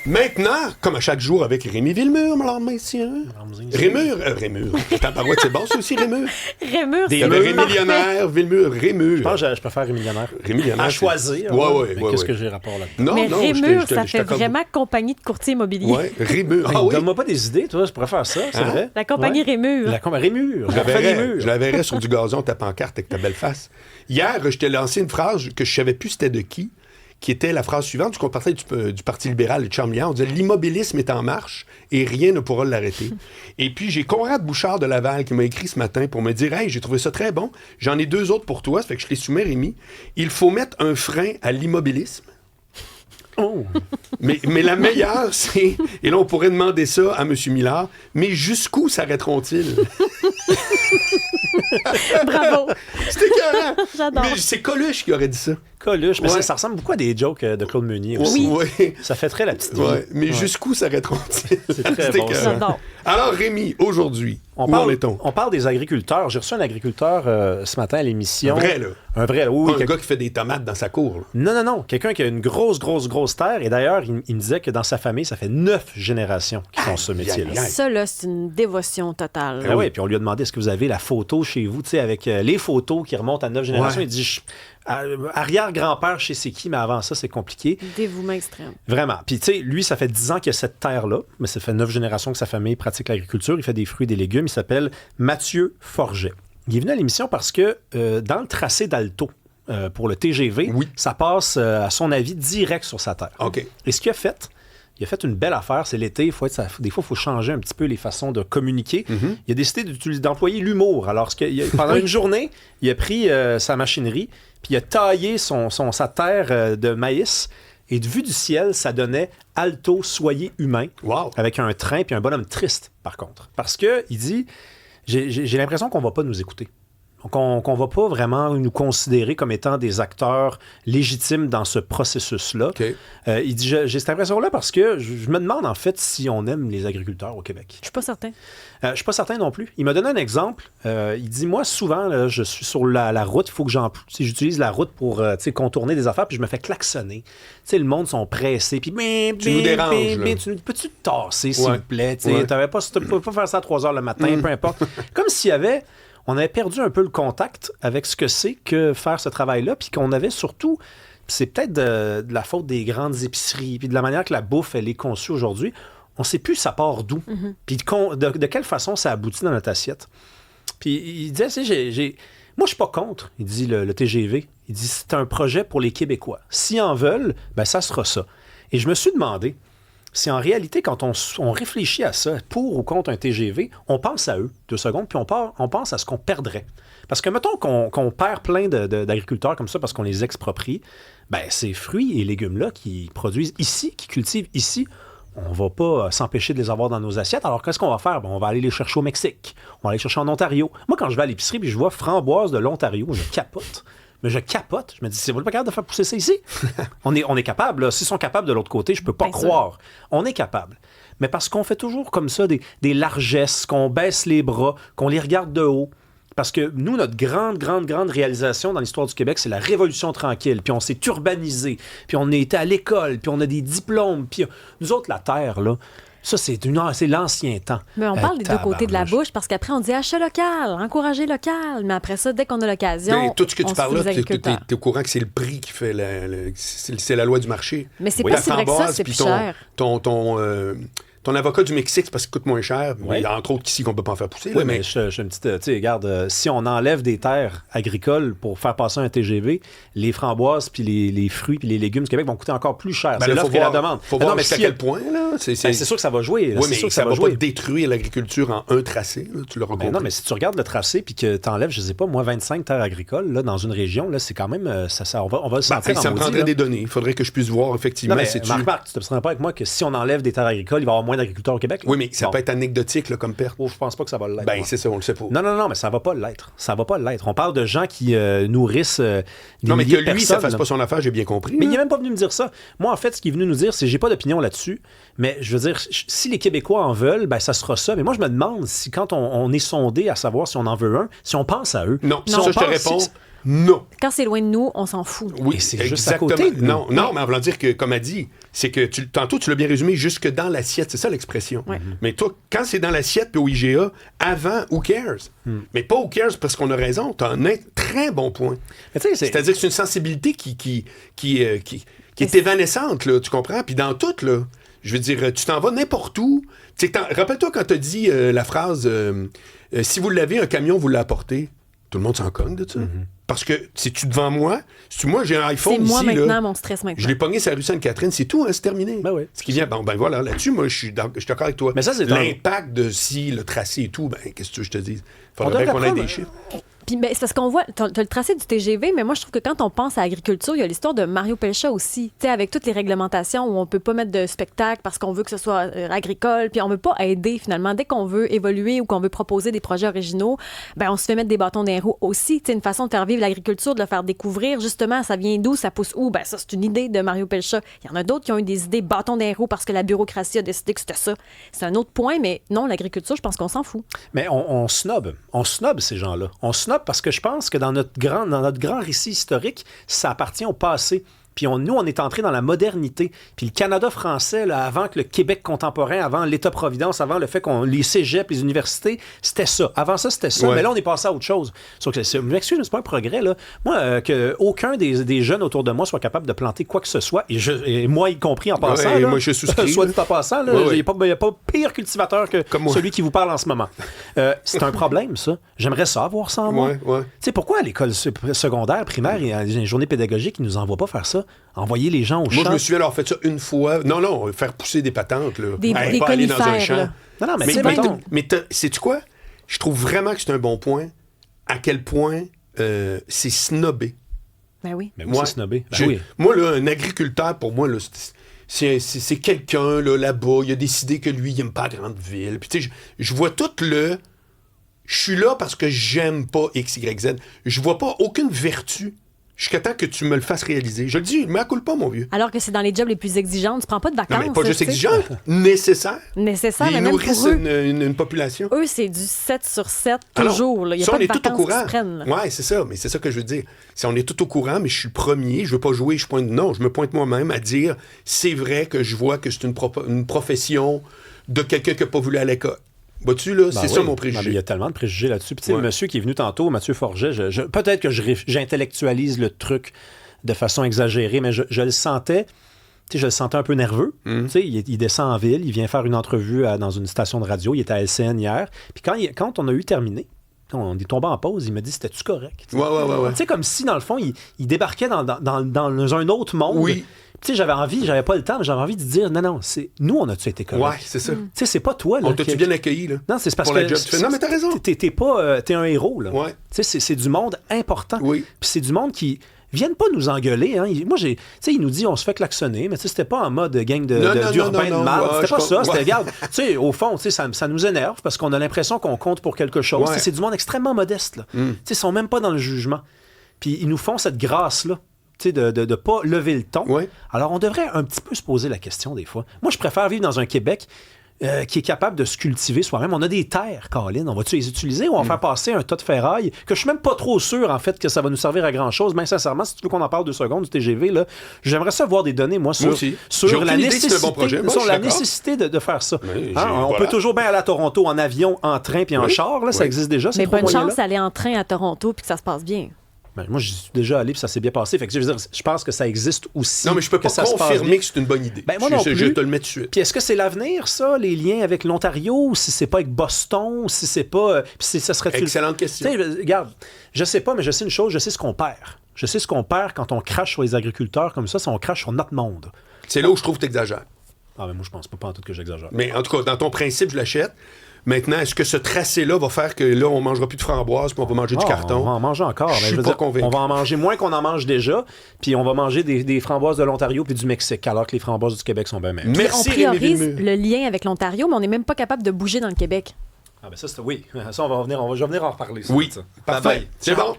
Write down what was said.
Maintenant, comme à chaque jour avec Rémi Villemur, mesdames, messieurs. Rémur. Tabarouette, c'est bon, ça aussi, Rémur. Rémur, Il y avait Rémillionnaire, Villemur, Rémur. Je pense que je préfère Rémillionnaire. Rémillionnaire. À choisir. Ouais. Qu'est-ce que j'ai rapport là-dedans? Non, mais non, Rémur, je te ça fait t'accorde. vraiment compagnie de courtier immobilier. Ouais, Rémur. Ah oui. Donne-moi pas des idées, toi, je pourrais faire ça, c'est vrai. La compagnie Ouais. Rémur. Rémur. Je la verrais sur du gazon, ta pancarte avec ta belle face. Hier, je t'ai lancé une phrase que je savais plus c'était de qui était la phrase suivante, qu'on partait du Parti libéral et de Charmilliard. On disait « L'immobilisme est en marche et rien ne pourra l'arrêter. » Et puis, j'ai Conrad Bouchard de Laval qui m'a écrit ce matin pour me dire « Hey, j'ai trouvé ça très bon. J'en ai 2 autres pour toi. » Ça fait que je les soumets, Rémi. Il faut mettre un frein à l'immobilisme. Oh. Mais la meilleure, c'est... Et là, on pourrait demander ça à M. Millard. Mais jusqu'où s'arrêteront-ils? Bravo. C'était écœurant. J'adore. Mais c'est Coluche qui aurait dit ça. Coluche, mais Ouais. ça ressemble beaucoup à des jokes de Claude Meunier aussi. Oui. Ça fait très la petite vie. Ouais. Mais Ouais. jusqu'où s'arrêteront-ils? C'est très C'était bon, écœurant. ça. J'adore. Alors, Rémi, aujourd'hui, où en est-on? On parle des agriculteurs. J'ai reçu un agriculteur ce matin à l'émission. Un vrai, là. Un vrai, là. Oui. Pas un gars qui fait des tomates dans sa cour. Là. Non. Quelqu'un qui a une grosse terre. Et d'ailleurs, il me disait que dans sa famille, ça fait 9 générations qui font ce métier-là. aïe. Ça, là, c'est une dévotion totale. Ah oui, puis on lui a demandé est-ce que vous avez la photo chez vous, tu sais, avec les photos qui remontent à 9 générations. Ouais. Il dit arrière-grand-père chez c'est qui, mais avant ça, c'est compliqué. Dévouement extrême. Vraiment. Puis, tu sais, lui, ça fait 10 ans qu'il a cette terre-là, mais ça fait 9 générations que sa famille pratique l'agriculture. Il fait des fruits et des légumes. Il s'appelle Mathieu Forget. Il est venu à l'émission parce que dans le tracé d'Alto, pour le TGV, Oui. ça passe, à son avis, direct sur sa terre. OK. Et ce qu'il a fait, il a fait une belle affaire, c'est l'été, des fois, il faut changer un petit peu les façons de communiquer. Il a décidé d'employer l'humour. Alors, pendant une journée, il a pris sa machinerie, puis il a taillé sa terre de maïs, et de vue du ciel, ça donnait « Alto, soyez humain Wow. avec un train puis un bonhomme triste, par contre. Parce que il dit « J'ai l'impression qu'on va pas nous écouter. » Qu'on ne va pas vraiment nous considérer comme étant des acteurs légitimes dans ce processus-là. OK. Il dit, j'ai cette impression-là parce que je me demande en fait si on aime les agriculteurs au Québec. Je suis pas certain. Je suis pas certain non plus. Il m'a donné un exemple. Il dit, moi, souvent, là, je suis sur la route, il faut que j'utilise la route pour contourner des affaires, puis je me fais klaxonner. Le monde sont pressés, puis... Tu nous déranges, là. Peux-tu te tasser, s'il Ouais. vous plaît? Ouais. Tu peux pas faire ça à 3 heures le matin, peu importe. Comme s'il y avait... On avait perdu un peu le contact avec ce que c'est que faire ce travail-là, puis qu'on avait surtout, c'est peut-être de la faute des grandes épiceries, puis de la manière que la bouffe, elle est conçue aujourd'hui, on ne sait plus ça part d'où, puis de quelle façon ça aboutit dans notre assiette. Puis il disait, moi je suis pas contre, il dit le TGV, il dit c'est un projet pour les Québécois. S'ils en veulent, ben ça sera ça. Et je me suis demandé, si en réalité, quand on réfléchit à ça, pour ou contre un TGV, on pense à eux 2 secondes, puis on pense à ce qu'on perdrait. Parce que, mettons qu'on perd plein d'agriculteurs comme ça parce qu'on les exproprie, ben ces fruits et légumes-là qui produisent ici, qui cultivent ici, on va pas s'empêcher de les avoir dans nos assiettes. Alors, qu'est-ce qu'on va faire? Ben, on va aller les chercher au Mexique. On va aller les chercher en Ontario. Moi, quand je vais à l'épicerie puis je vois framboise de l'Ontario, je capote. Mais je capote. Je me dis, c'est vous pas capable de faire pousser ça ici? on est capable. Là. S'ils sont capables de l'autre côté, je peux pas croire. On est capable. Mais parce qu'on fait toujours comme ça des largesses, qu'on baisse les bras, qu'on les regarde de haut. Parce que nous, notre grande réalisation dans l'histoire du Québec, c'est la Révolution tranquille. Puis on s'est urbanisé. Puis on a été à l'école. Puis on a des diplômes. Puis nous autres, la terre, là, ça, c'est l'ancien temps. Mais on parle des 2 côtés de la bouche parce qu'après, on dit achat local, encourager local. Mais après ça, dès qu'on a l'occasion. Ben, tout ce que tu on parles se là, fout des agriculteurs. t'es au courant que c'est le prix qui fait c'est la loi du marché. Mais c'est Oui, pas la si vrai que ça, framboise, c'est puis plus cher. Ton avocat du Mexique, c'est parce qu'il coûte moins cher. Ouais. Mais entre autres qu'ici, qu'on peut pas en faire pousser. Oui, là, mais je suis une petite... Tu sais, regarde, si on enlève des terres agricoles pour faire passer un TGV, les framboises, puis les fruits, puis les légumes du Québec vont coûter encore plus cher. Ben C'est là, l'offre et la demande. Faut Mais voir mais jusqu'à si- quel point. Là, c'est sûr que ça va jouer. Là. Oui, C'est mais sûr que ça va jouer. pas détruire l'agriculture en un tracé. Là, tu l'auras compris. Ben non, mais si tu regardes le tracé puis que tu enlèves, je sais pas, moi, 25 terres agricoles là, dans une région, là, c'est quand même... on va le sentir ça en me maudit, prendrait là. des données. Il faudrait que je puisse voir effectivement Non, mais si tu... Marc, tu t'obstineras pas avec moi que si on enlève des terres agricoles, il va y avoir moins d'agriculteurs au Québec? Là? Oui, mais ça Bon. peut être anecdotique là, comme perte. Oh, je pense pas que ça va l'être. Ben, moi. c'est ça, on le sait pas. Non, mais ça va pas l'être. Ça va pas l'être. On parle de gens qui nourrissent des Non, mais que milliers de lui, ça personnes, fasse là. pas son affaire, j'ai bien compris. Mais là. il est même pas venu me dire ça. Moi, en fait, ce qu'il est venu nous dire, c'est j'ai pas d'opinion là-dessus, mais je veux dire, si les Québécois en veulent, ben ça sera ça. Mais moi, je me demande si quand on est sondé à savoir si on en veut un, si on pense à eux. Non, Si ça, on je te pense- réponds, si- non. Quand c'est loin de nous, on s'en fout. Oui, Et c'est juste à exactement. côté. Non, mais en voulant dire que, comme elle dit, c'est que tantôt, tu l'as bien résumé, jusque dans l'assiette. C'est ça l'expression. Ouais. Mais toi, quand c'est dans l'assiette puis au IGA, avant, who cares? Mais pas who cares parce qu'on a raison. Tu as un très bon point. Mais tu sais, C'est-à-dire que c'est une sensibilité qui est évanescente, là, tu comprends? Puis dans tout, là, je veux dire, tu t'en vas n'importe où. Rappelle-toi quand tu as dit la phrase si vous l'avez, un camion vous l'a apporté. Tout le monde s'en cogne de ça. Parce que si tu devant moi, si moi j'ai un iPhone C'est ici, moi maintenant, là, mon stress maintenant. je l'ai pogné sur la rue Sainte-Catherine, c'est tout, hein, c'est terminé. Ben oui. Ce qui vient, ben voilà, là-dessus, moi, je suis d'accord avec toi. Mais ça, c'est l'impact de si le tracé et tout, ben qu'est-ce que tu veux que je te dise? Faudrait devrait qu'on ait prendre- des chiffres. Puis ben, c'est parce qu'on voit, t'as le tracé du TGV, mais moi, je trouve que quand on pense à l'agriculture, il y a l'histoire de Mario Pelcha aussi. Tu sais, avec toutes les réglementations où on peut pas mettre de spectacle parce qu'on veut que ce soit agricole, puis on veut pas aider finalement. Dès qu'on veut évoluer ou qu'on veut proposer des projets originaux, ben on se fait mettre des bâtons dans les roues aussi. Tu sais, une façon de faire vivre l'agriculture, de le faire découvrir, justement, ça vient d'où, ça pousse où? Ben ça, c'est une idée de Mario Pelcha. Il y en a d'autres qui ont eu des idées bâtons dans les roues parce que la bureaucratie a décidé que c'était ça. C'est un autre point, mais non, l'agriculture, je pense qu'on s'en fout. Mais on snob. On snob ces gens-là. On snob parce que je pense que dans notre grand récit historique, ça appartient au passé. Puis nous, on est entré dans la modernité. Puis le Canada français, là, avant que le Québec contemporain, avant l'État-providence, avant le fait qu'on les cégeps, les universités, c'était ça. Avant ça, c'était ça. Ouais. Mais là, on est passé à autre chose. Sauf que je m'excuse, mais c'est pas un progrès. Là. Moi, que aucun des jeunes autour de moi soit capable de planter quoi que ce soit, et moi y compris en passant. Ouais, là, moi, je souscris, soit là. dit en passant, là, Ouais, ouais. il n'y a pas pire cultivateur que Comme moi. celui qui vous parle en ce moment. C'est un problème, ça. J'aimerais ça avoir ça en moi. Ouais. Tu sais, pourquoi à l'école secondaire, primaire et à une journée pédagogique, ils nous envoient pas faire ça? Envoyer les gens au Moi, champ. je me souviens avoir fait ça une fois. Non, faire pousser des patentes, là. Des Pas aller dans un conifères, champ. là. Non, mais Mais, tu sais, mais, mettons- sais-tu quoi? Je trouve vraiment que c'est un bon point. À quel point c'est snobé. Ben oui. Mais oui, c'est snobé. Ben oui. Moi, là, un agriculteur, pour moi, là, c'est quelqu'un là, là-bas, il a décidé que lui, il n'aime pas la grande ville. Puis, tu sais, je vois tout le... Je suis là parce que j'aime pas X, Y, Z. Je vois pas aucune vertu jusqu'à temps que tu me le fasses réaliser. Je le dis, mais coule pas, mon vieux. Alors que c'est dans les jobs les plus exigeants, tu prends pas de vacances. Non, mais pas juste tu sais. exigeant, nécessaire. Nécessaire, Ils mais même nourrissent pour eux. une population. Eux, c'est du 7 sur 7 Alors, toujours. là. Il n'y a ça, pas on de est tout au vacances qui courant. se prennent. là. Ouais, c'est ça, mais c'est ça que je veux dire. Si on est tout au courant, mais je suis le premier, je veux pas jouer, je pointe. Non, je me pointe moi-même à dire c'est vrai que je vois que c'est une profession de quelqu'un qui n'a pas voulu aller à l'école. Vois-tu, là, c'est ça mon Non, mais préjugé. il y a tellement de préjugés là-dessus. Puis, tu sais, Ouais. le monsieur qui est venu tantôt, Mathieu Forget, peut-être que j'intellectualise le truc de façon exagérée, mais je le sentais. Tu sais, je le sentais un peu nerveux. Tu sais, il descend en ville, il vient faire une entrevue dans une station de radio. Il était à LCN hier. Puis quand on a eu terminé, on est tombé en pause, il m'a dit c'était-tu correct? Ouais. Tu sais, comme si, dans le fond, il débarquait dans un autre monde. Oui. Tu sais, j'avais pas le temps, mais j'avais envie de dire non, nous, on a-tu été correct? Ouais, c'est ça. Tu sais, c'est pas toi, là. On t'a-tu bien accueilli, là? Non, c'est parce pour que... la job. Tu fais, non, mais t'as raison. T'es un héros, là. Ouais. Tu sais, c'est du monde important. Oui. Puis c'est du monde qui... viennent pas nous engueuler. Hein. Tu sais, il nous dit on se fait klaxonner, mais tu sais, c'était pas en mode gang d'urbain de marde. C'était pas ça. C'était, regarde, tu sais, au fond, tu sais, ça nous énerve parce qu'on a l'impression qu'on compte pour quelque chose. Ouais. Tu sais, c'est du monde extrêmement modeste, là. Tu sais, ils sont même pas dans le jugement. Puis ils nous font cette grâce-là. Tu sais, de pas lever le ton. Ouais. Alors, on devrait un petit peu se poser la question des fois. Moi, je préfère vivre dans un Québec qui est capable de se cultiver soi-même. On a des terres, Colin. On va-tu les utiliser ou on va faire passer un tas de ferraille que je suis même pas trop sûr, en fait, que ça va nous servir à grand-chose. Mais sincèrement, si tu veux qu'on en parle 2 secondes du TGV, là, j'aimerais ça voir des données, moi, sur aussi. J'ai sur aucune la idée si nécessité, c'est un bon projet. Moi, sur je suis la d'accord. nécessité de faire ça. Oui, On voilà. peut toujours bien aller à Toronto en avion, en train puis en Oui. char. Là, ça Oui. existe déjà, ces Mais trois bonne moyens-là. chance d'aller en train à Toronto puis que ça se passe bien. Ben, moi, j'y suis déjà allé puis ça s'est bien passé. Fait que, je veux dire, je pense que ça existe aussi. Non, mais je peux que pas ça se passe confirmer bien. que c'est une bonne idée. Ben, moi non je plus. te le mets tout de suite. Puis est-ce que c'est l'avenir, ça, les liens avec l'Ontario, ou si c'est pas avec Boston, ou si c'est pas... Puis ça serait... Excellente Tu question. sais, regarde, je sais pas, mais je sais une chose, je sais ce qu'on perd. Je sais ce qu'on perd quand on crache sur les agriculteurs comme ça, si on crache sur notre monde. C'est là où je trouve que t'exagères. Ah, mais moi, je pense pas en tout que j'exagère. Mais en tout cas, dans ton principe, je l'achète. Maintenant, est-ce que ce tracé-là va faire que là, on mangera plus de framboises puis on va manger du Ah, carton? On va en manger encore. Je mais suis veux pas dire, convaincu. on va en manger moins qu'on en mange déjà, puis on va manger des framboises de l'Ontario puis du Mexique, alors que les framboises du Québec sont bien meilleures. Merci, on Rémi priorise Villemur. le lien avec l'Ontario, mais on n'est même pas capable de bouger dans le Québec. Ah, ben ça, c'est... Oui, ça, je vais venir en reparler. Ça, Oui, ça. parfait. Bye-bye. C'est Ciao. bon.